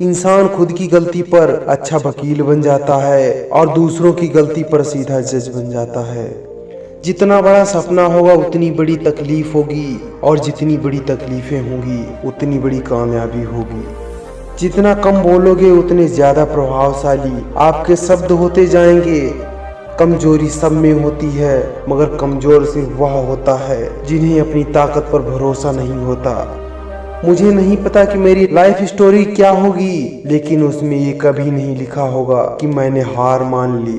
इंसान खुद की गलती पर अच्छा वकील बन जाता है और दूसरों की गलती पर सीधा जज बन जाता है। जितना बड़ा सपना होगा उतनी बड़ी तकलीफ होगी, और जितनी बड़ी तकलीफें होंगी उतनी बड़ी कामयाबी होगी। जितना कम बोलोगे उतने ज्यादा प्रभावशाली आपके शब्द होते जाएंगे। कमजोरी सब में होती है, मगर कमजोर सिर्फ वह होता है जिन्हें अपनी ताकत पर भरोसा नहीं होता। मुझे नहीं पता कि मेरी लाइफ स्टोरी क्या होगी, लेकिन उसमें ये कभी नहीं लिखा होगा कि मैंने हार मान ली।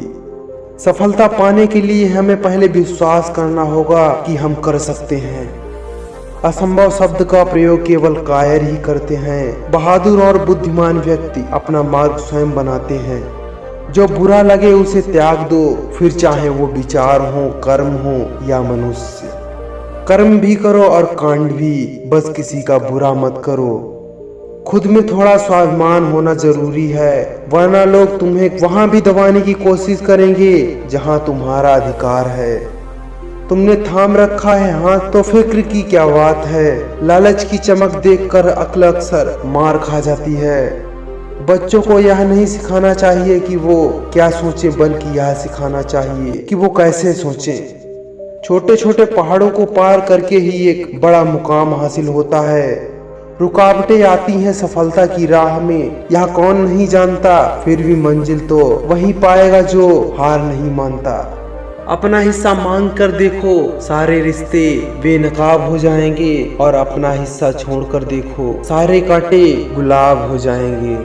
सफलता पाने के लिए हमें पहले विश्वास करना होगा कि हम कर सकते हैं। असंभव शब्द का प्रयोग केवल कायर ही करते हैं। बहादुर और बुद्धिमान व्यक्ति अपना मार्ग स्वयं बनाते हैं। जो बुरा लगे उसे त्याग दो, फिर चाहे वो विचार हो, कर्म हो या मनुष्य। कर्म भी करो और कांड भी, बस किसी का बुरा मत करो। खुद में थोड़ा स्वाभिमान होना जरूरी है, वरना लोग तुम्हें वहां भी दबाने की कोशिश करेंगे जहां तुम्हारा अधिकार है। तुमने थाम रखा है हाथ तो फिक्र की क्या बात है। लालच की चमक देखकर अक्ल अक्सर मार खा जाती है। बच्चों को यह नहीं सिखाना चाहिए कि वो क्या सोचे, बल्कि यह सिखाना चाहिए कि वो कैसे सोचें। छोटे छोटे पहाड़ों को पार करके ही एक बड़ा मुकाम हासिल होता है। रुकावटें आती हैं सफलता की राह में, यह कौन नहीं जानता, फिर भी मंजिल तो वही पाएगा जो हार नहीं मानता। अपना हिस्सा मांग कर देखो, सारे रिश्ते बेनकाब हो जाएंगे, और अपना हिस्सा छोड़कर देखो, सारे कांटे गुलाब हो जाएंगे।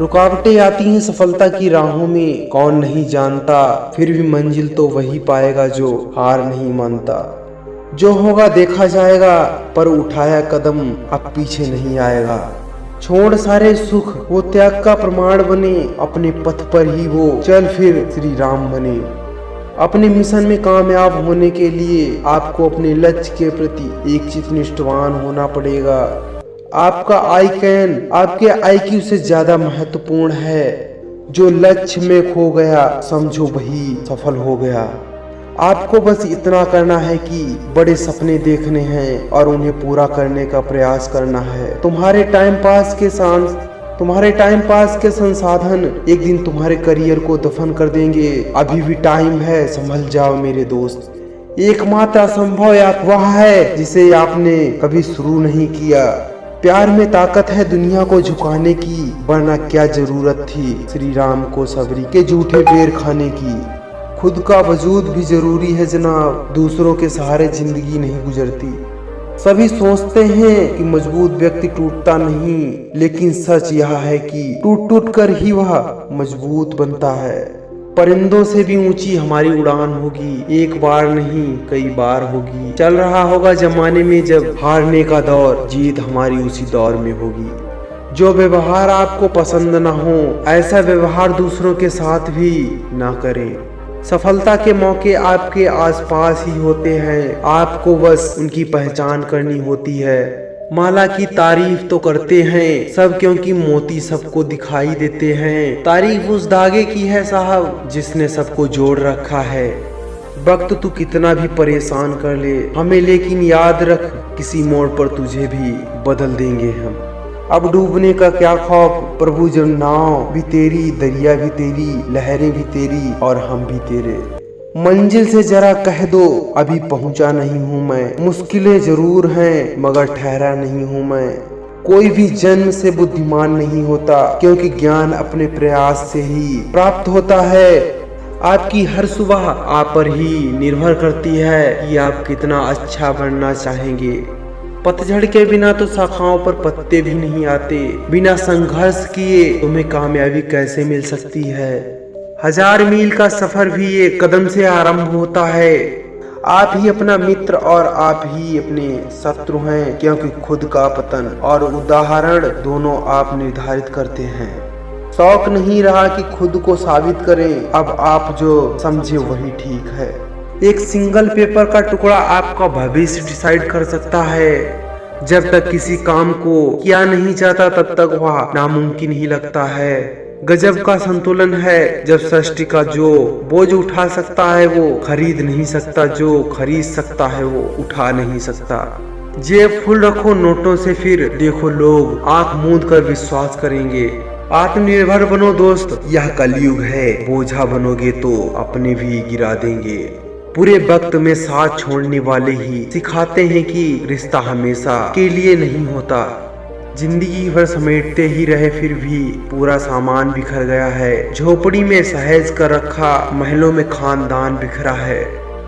रुकावटें आती हैं सफलता की राहों में, कौन नहीं जानता, फिर भी मंजिल तो वही पाएगा जो हार नहीं मानता। जो होगा देखा जाएगा, पर उठाया कदम अब पीछे नहीं आएगा। छोड़ सारे सुख वो त्याग का प्रमाण बने, अपने पथ पर ही वो चल फिर श्री राम बने। अपने मिशन में कामयाब होने के लिए आपको अपने लक्ष्य के प्रति एकचित्त निष्ठावान होना पड़ेगा। आपका आईक्यू आपके आईक्यू से ज्यादा महत्वपूर्ण है। जो लक्ष्य में खो गया समझो वही सफल हो गया। आपको बस इतना करना है कि बड़े सपने देखने हैं और उन्हें पूरा करने का प्रयास करना है। तुम्हारे टाइम पास के संसाधन एक दिन तुम्हारे करियर को दफन कर देंगे। अभी भी टाइम है, संभल जाओ मेरे दोस्त। एकमात्र असंभव वह है जिसे आपने कभी शुरू नहीं किया। प्यार में ताकत है दुनिया को झुकाने की, वरना क्या जरूरत थी श्री राम को सबरी के झूठे बेर खाने की। खुद का वजूद भी जरूरी है जनाब, दूसरों के सहारे जिंदगी नहीं गुजरती। सभी सोचते हैं कि मजबूत व्यक्ति टूटता नहीं, लेकिन सच यह है कि टूट टूट कर ही वह मजबूत बनता है। परिंदों से भी ऊंची हमारी उड़ान होगी, एक बार नहीं कई बार होगी। चल रहा होगा जमाने में जब हारने का दौर, जीत हमारी उसी दौर में होगी। जो व्यवहार आपको पसंद ना हो, ऐसा व्यवहार दूसरों के साथ भी ना करें। सफलता के मौके आपके आसपास ही होते हैं, आपको बस उनकी पहचान करनी होती है। माला की तारीफ तो करते हैं सब, क्योंकि मोती सबको दिखाई देते हैं। तारीफ उस धागे की है साहब जिसने सबको जोड़ रखा है। वक्त तू कितना भी परेशान कर ले हमें, लेकिन याद रख किसी मोड़ पर तुझे भी बदल देंगे हम। अब डूबने का क्या खौफ प्रभु, जब नाव भी तेरी, दरिया भी तेरी, लहरें भी तेरी और हम भी तेरे। मंजिल से जरा कह दो अभी पहुंचा नहीं हूँ मैं। मुश्किलें जरूर हैं मगर ठहरा नहीं हूँ मैं। कोई भी जन्म से बुद्धिमान नहीं होता, क्योंकि ज्ञान अपने प्रयास से ही प्राप्त होता है। आपकी हर सुबह आप पर ही निर्भर करती है कि आप कितना अच्छा बनना चाहेंगे। पतझड़ के बिना तो शाखाओं पर पत्ते भी नहीं आते। बिना संघर्ष किए तुम्हें कामयाबी कैसे मिल सकती है। 1000 मील का सफर भी एक कदम से आरंभ होता है। आप ही अपना मित्र और आप ही अपने शत्रु हैं, क्योंकि खुद का पतन और उदाहरण दोनों आप निर्धारित करते हैं। शौक नहीं रहा कि खुद को साबित करें, अब आप जो समझे वही ठीक है। एक सिंगल पेपर का टुकड़ा आपका भविष्य डिसाइड कर सकता है। जब तक किसी काम को किया नहीं जाता तब तक वह नामुमकिन ही लगता है। गजब का संतुलन है जब सृष्टि का जो बोझ उठा सकता है वो खरीद नहीं सकता, जो खरीद सकता है वो उठा नहीं सकता। जेब फुल रखो नोटों से, फिर देखो लोग आंख मूंद कर विश्वास करेंगे। आत्मनिर्भर बनो दोस्त, यह कलयुग है। बोझा बनोगे तो अपने भी गिरा देंगे। बुरे वक्त में साथ छोड़ने वाले ही सिखाते हैं कि रिश्ता हमेशा के लिए नहीं होता। जिंदगी भर समेटते ही रहे फिर भी पूरा सामान बिखर गया है। झोपड़ी में सहेज कर रखा, महलों में खानदान बिखरा है।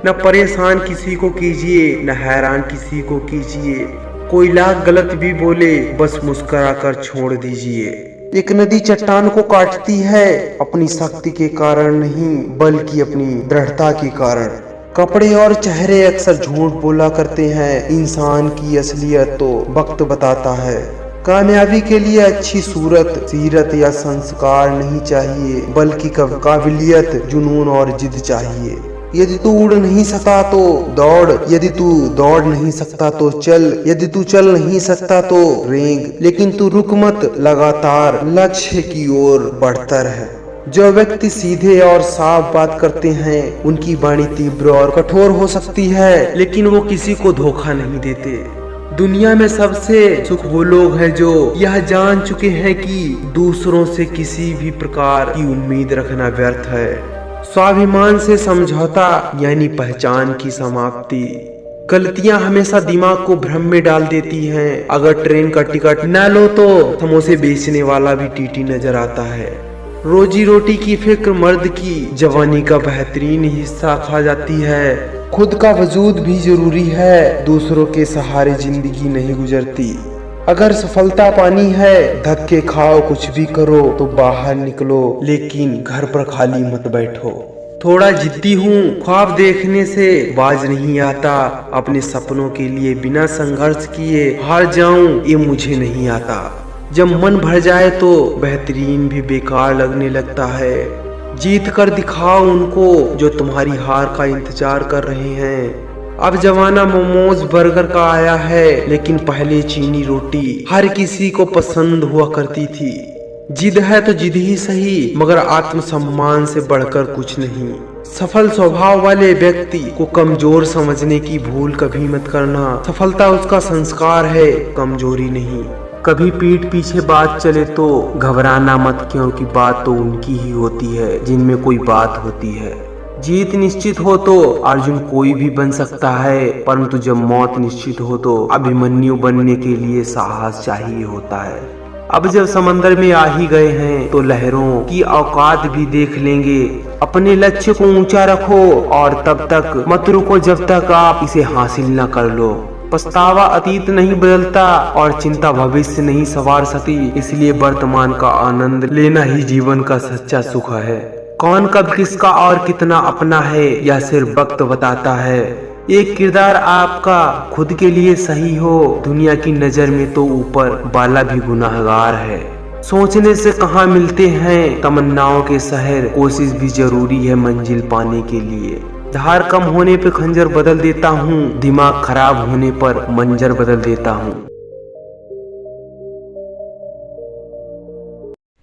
न परेशान किसी को कीजिए, न हैरान किसी को कीजिए। कोई लाख गलत भी बोले, बस मुस्कुरा कर छोड़ दीजिए। एक नदी चट्टान को काटती है, अपनी शक्ति के कारण नहीं बल्कि अपनी दृढ़ता के कारण। कपड़े और चेहरे अक्सर झूठ बोला करते हैं, इंसान की असलियत तो वक्त बताता है। कामयाबी के लिए अच्छी सूरत, सीरत या संस्कार नहीं चाहिए, बल्कि काबिलियत, जुनून और जिद चाहिए। यदि तू उड़ नहीं सकता तो दौड़, यदि तू दौड़ नहीं सकता तो चल, यदि तू चल नहीं सकता तो रेंग, लेकिन तू रुक मत, लगातार लक्ष्य की ओर बढ़ता रह। जो व्यक्ति सीधे और साफ बात करते हैं, उनकी वाणी तीव्र और कठोर हो सकती है, लेकिन वो किसी को धोखा नहीं देते। दुनिया में सबसे सुख वो लोग हैं जो यह जान चुके हैं कि दूसरों से किसी भी प्रकार की उम्मीद रखना व्यर्थ है। स्वाभिमान से समझौता यानी पहचान की समाप्ति। गलतियां हमेशा दिमाग को भ्रम में डाल देती हैं। अगर ट्रेन का टिकट न लो तो समोसे बेचने वाला भी टीटी नजर आता है। रोजी रोटी की फिक्र मर्द की जवानी का बेहतरीन हिस्सा खा जाती है। खुद का वजूद भी जरूरी है, दूसरों के सहारे जिंदगी नहीं गुजरती। अगर सफलता पानी है, धक्के खाओ, कुछ भी करो तो बाहर निकलो, लेकिन घर पर खाली मत बैठो। थोड़ा जिद्दी हूँ, ख्वाब देखने से बाज नहीं आता। अपने सपनों के लिए बिना संघर्ष किए हार जाऊं, ये मुझे नहीं आता। जब मन भर जाए तो बेहतरीन भी बेकार लगने लगता है। जीत कर दिखाओ उनको जो तुम्हारी हार का इंतजार कर रहे हैं। अब जमाना मोमोज बर्गर का आया है, लेकिन पहले चीनी रोटी हर किसी को पसंद हुआ करती थी। जिद है तो जिद ही सही, मगर आत्मसम्मान से बढ़कर कुछ नहीं। सफल स्वभाव वाले व्यक्ति को कमजोर समझने की भूल कभी मत करना। सफलता उसका संस्कार है, कमजोरी नहीं। कभी पीठ पीछे बात चले तो घबराना मत, क्योंकि बात तो उनकी ही होती है जिनमें कोई बात होती है। जीत निश्चित हो तो अर्जुन कोई भी बन सकता है, परंतु जब मौत निश्चित हो तो अभिमन्यु बनने के लिए साहस चाहिए होता है। अब जब समंदर में आ ही गए हैं तो लहरों की औकात भी देख लेंगे। अपने लक्ष्य को ऊंचा रखो और तब तक मत रुको जब तक आप इसे हासिल न कर लो। पछतावा अतीत नहीं बदलता और चिंता भविष्य नहीं संवार सकती, इसलिए वर्तमान का आनंद लेना ही जीवन का सच्चा सुख है। कौन कब किसका और कितना अपना है यह सिर्फ वक्त बताता है। एक किरदार आपका खुद के लिए सही हो, दुनिया की नजर में तो ऊपर वाला भी गुनाहगार है। सोचने से कहाँ मिलते हैं तमन्नाओं के शहर, कोशिश भी जरूरी है मंजिल पाने के लिए। धार कम होने पे खंजर बदल देता हूँ, दिमाग खराब होने पर मंजर बदल देता हूँ।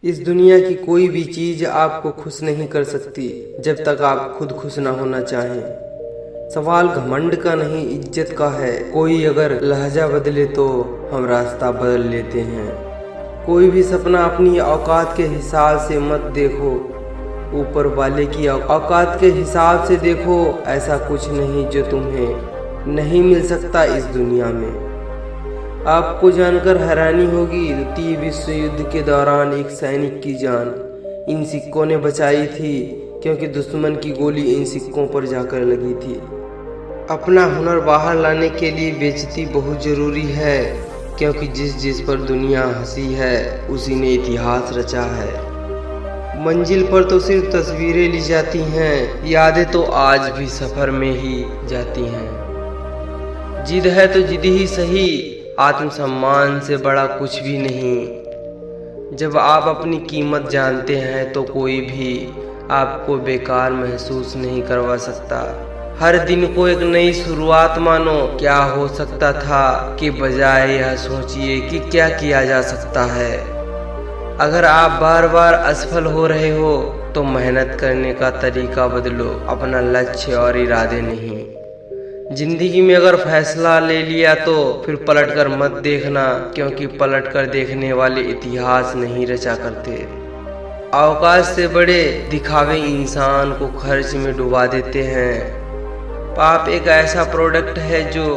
इस दुनिया की कोई भी चीज आपको खुश नहीं कर सकती जब तक आप खुद खुश ना होना चाहें। सवाल घमंड का नहीं, इज्जत का है। कोई अगर लहजा बदले तो हम रास्ता बदल लेते हैं। कोई भी सपना अपनी औकात के हिसाब से मत देखो, ऊपर वाले की औकात के हिसाब से देखो। ऐसा कुछ नहीं जो तुम्हें नहीं मिल सकता इस दुनिया में। आपको जानकर हैरानी होगी, द्वितीय विश्व युद्ध के दौरान एक सैनिक की जान इन सिक्कों ने बचाई थी, क्योंकि दुश्मन की गोली इन सिक्कों पर जाकर लगी थी। अपना हुनर बाहर लाने के लिए बेइज्जती बहुत जरूरी है, क्योंकि जिस जिस पर दुनिया हंसी है उसी ने इतिहास रचा है। मंजिल पर तो सिर्फ तस्वीरें ली जाती हैं, यादें तो आज भी सफर में ही जाती हैं। जिद है तो जिद ही सही, आत्मसम्मान से बड़ा कुछ भी नहीं। जब आप अपनी कीमत जानते हैं तो कोई भी आपको बेकार महसूस नहीं करवा सकता। हर दिन को एक नई शुरुआत मानो। क्या हो सकता था कि बजाय यह सोचिए कि क्या किया जा सकता है। अगर आप बार बार असफल हो रहे हो तो मेहनत करने का तरीका बदलो, अपना लक्ष्य और इरादे नहीं। जिंदगी में अगर फैसला ले लिया तो फिर पलटकर मत देखना, क्योंकि पलटकर देखने वाले इतिहास नहीं रचा करते। औकात से बड़े दिखावे इंसान को खर्च में डुबा देते हैं। पाप एक ऐसा प्रोडक्ट है जो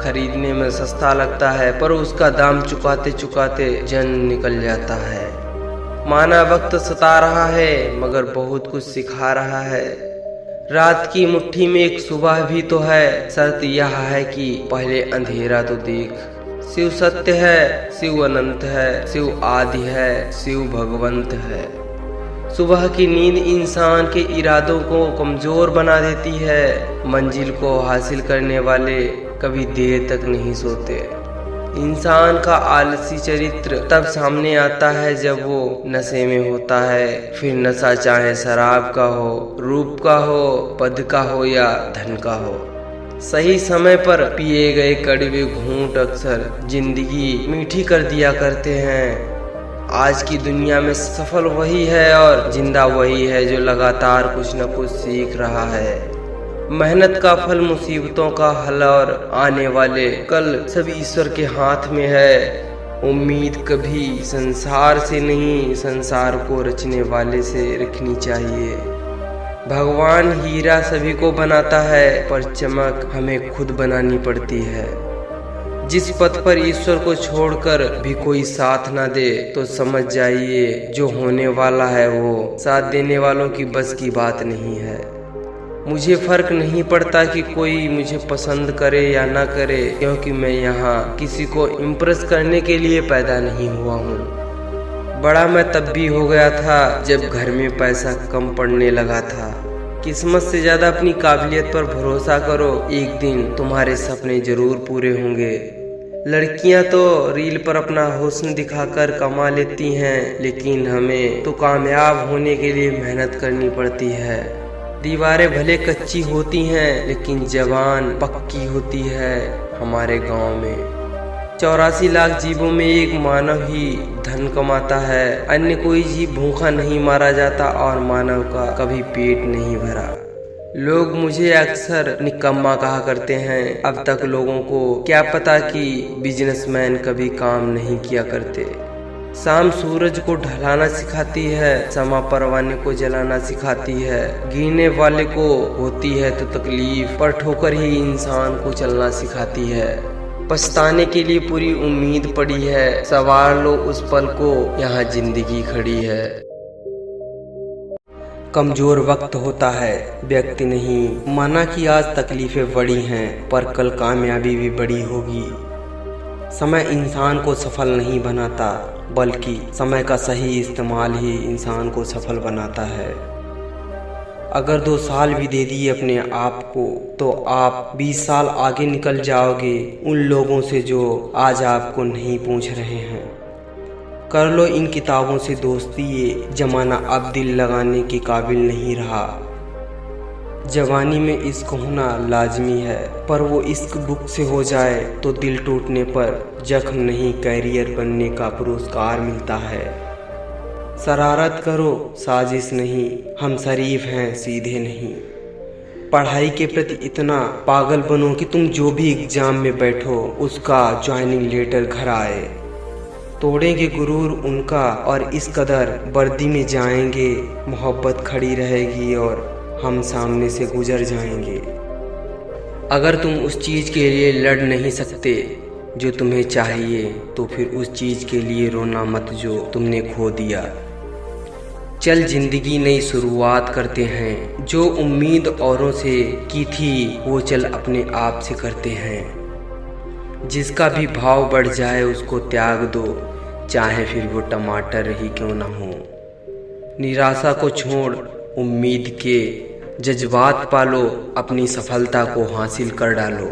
खरीदने में सस्ता लगता है, पर उसका दाम चुकाते चुकाते जान निकल जाता है। माना वक्त सता रहा है मगर बहुत कुछ सिखा रहा है। रात की मुट्ठी में एक सुबह भी तो है, शर्त यह है कि पहले अंधेरा तो देख। शिव सत्य है, शिव अनंत है, शिव आदि है, शिव भगवंत है। सुबह की नींद इंसान के इरादों को कमजोर बना देती है। मंजिल को हासिल करने वाले कभी देर तक नहीं सोते। इंसान का आलसी चरित्र तब सामने आता है जब वो नशे में होता है। फिर नशा चाहे शराब का हो, रूप का हो, पद का हो या धन का हो। सही समय पर पिए गए कड़वे घूंट अक्सर जिंदगी मीठी कर दिया करते हैं। आज की दुनिया में सफल वही है और जिंदा वही है जो लगातार कुछ न कुछ सीख रहा है। मेहनत का फल, मुसीबतों का हल और आने वाले कल सब ईश्वर के हाथ में है। उम्मीद कभी संसार से नहीं, संसार को रचने वाले से रखनी चाहिए। भगवान हीरा सभी को बनाता है, पर चमक हमें खुद बनानी पड़ती है। जिस पथ पर ईश्वर को छोड़कर भी कोई साथ ना दे तो समझ जाइए जो होने वाला है वो साथ देने वालों की बस की बात नहीं है। मुझे फर्क नहीं पड़ता कि कोई मुझे पसंद करे या ना करे, क्योंकि मैं यहाँ किसी को इम्प्रेस करने के लिए पैदा नहीं हुआ हूँ। बड़ा मैं तब भी हो गया था जब घर में पैसा कम पड़ने लगा था। किस्मत से ज्यादा अपनी काबिलियत पर भरोसा करो, एक दिन तुम्हारे सपने जरूर पूरे होंगे। लड़कियां तो रील पर अपना हुस्न दिखाकर कमा लेती हैं, लेकिन हमें तो कामयाब होने के लिए मेहनत करनी पड़ती है। दीवारें भले कच्ची होती हैं लेकिन जवान पक्की होती है। हमारे गांव में 84 लाख जीवों में एक मानव ही धन कमाता है। अन्य कोई जीव भूखा नहीं मारा जाता और मानव का कभी पेट नहीं भरा। लोग मुझे अक्सर निकम्मा कहा करते हैं। अब तक लोगों को क्या पता कि बिजनेसमैन कभी काम नहीं किया करते। शाम सूरज को ढलाना सिखाती है, समा परवाने को जलाना सिखाती है। गिरने वाले को होती है तो तकलीफ, पर ठोकर ही इंसान को चलना सिखाती है। पछताने के लिए पूरी उम्मीद पड़ी है, सवार लो उस पल को, यहाँ जिंदगी खड़ी है। कमजोर वक्त होता है, व्यक्ति नहीं। माना कि आज तकलीफें बड़ी हैं, पर कल कामयाबी भी बड़ी होगी। समय इंसान को सफल नहीं बनाता, बल्कि समय का सही इस्तेमाल ही इंसान को सफल बनाता है। अगर 2 साल भी दे दिए अपने आप को तो आप 20 साल आगे निकल जाओगे उन लोगों से जो आज आपको नहीं पूछ रहे हैं। कर लो इन किताबों से दोस्ती, ये जमाना अब दिल लगाने के काबिल नहीं रहा। जवानी में इश्क होना लाजमी है, पर वो इश्क बुक से हो जाए तो दिल टूटने पर जख्म नहीं कैरियर बनने का पुरस्कार मिलता है। शरारत करो, साजिश नहीं, हम शरीफ हैं सीधे नहीं। पढ़ाई के प्रति इतना पागल बनो कि तुम जो भी एग्जाम में बैठो उसका ज्वाइनिंग लेटर घर आए। तोड़ेंगे गुरूर उनका और इस कदर वर्दी में जाएंगे, मोहब्बत खड़ी रहेगी और हम सामने से गुजर जाएंगे। अगर तुम उस चीज़ के लिए लड़ नहीं सकते जो तुम्हें चाहिए तो फिर उस चीज़ के लिए रोना मत जो तुमने खो दिया। चल जिंदगी नई शुरुआत करते हैं, जो उम्मीद औरों से की थी वो चल अपने आप से करते हैं। जिसका भी भाव बढ़ जाए उसको त्याग दो, चाहे फिर वो टमाटर ही क्यों ना हो। निराशा को छोड़ उम्मीद के जज्बात पालो, अपनी सफलता को हासिल कर डालो।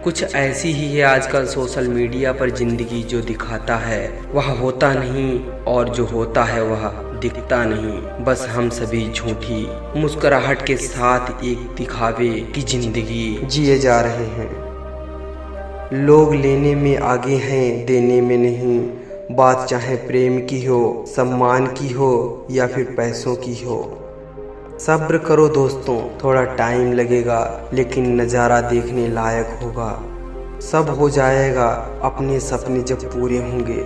कुछ ऐसी ही है आजकल सोशल मीडिया पर जिंदगी, जो दिखाता है वह होता नहीं और जो होता है वह दिखता नहीं। बस हम सभी झूठी मुस्कुराहट के साथ एक दिखावे की जिंदगी जिए जा रहे हैं। लोग लेने में आगे हैं, देने में नहीं। बात चाहे प्रेम की हो, सम्मान की हो या फिर पैसों की हो। सब्र करो दोस्तों, थोड़ा टाइम लगेगा लेकिन नज़ारा देखने लायक होगा। सब हो जाएगा अपने सपने जब पूरे होंगे।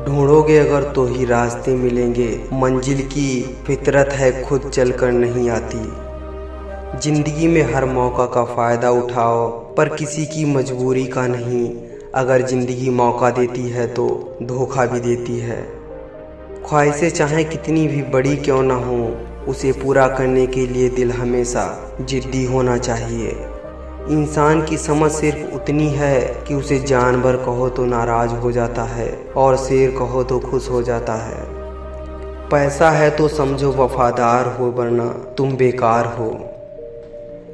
ढूंढोगे अगर तो ही रास्ते मिलेंगे, मंजिल की फितरत है खुद चलकर नहीं आती। जिंदगी में हर मौका का फ़ायदा उठाओ, पर किसी की मजबूरी का नहीं। अगर ज़िंदगी मौका देती है तो धोखा भी देती है। ख्वाहिशें चाहे कितनी भी बड़ी क्यों ना हो, उसे पूरा करने के लिए दिल हमेशा जिद्दी होना चाहिए। इंसान की समझ सिर्फ उतनी है कि उसे जानवर कहो तो नाराज़ हो जाता है और शेर कहो तो खुश हो जाता है। पैसा है तो समझो वफादार हो, वरना तुम बेकार हो।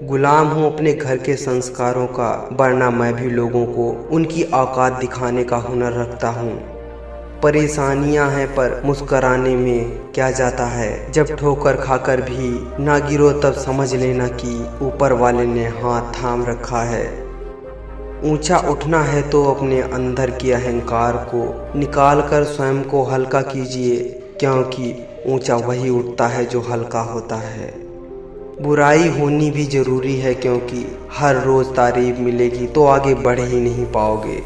गुलाम हूँ अपने घर के संस्कारों का, वरना मैं भी लोगों को उनकी औकात दिखाने का हुनर रखता हूँ। परेशानियां हैं पर मुस्कराने में क्या जाता है। जब ठोकर खाकर भी ना गिरो तब समझ लेना कि ऊपर वाले ने हाथ थाम रखा है। ऊंचा उठना है तो अपने अंदर के अहंकार को निकाल कर स्वयं को हल्का कीजिए, क्योंकि ऊंचा वही उठता है जो हल्का होता है। बुराई होनी भी ज़रूरी है, क्योंकि हर रोज़ तारीफ मिलेगी तो आगे बढ़ ही नहीं पाओगे।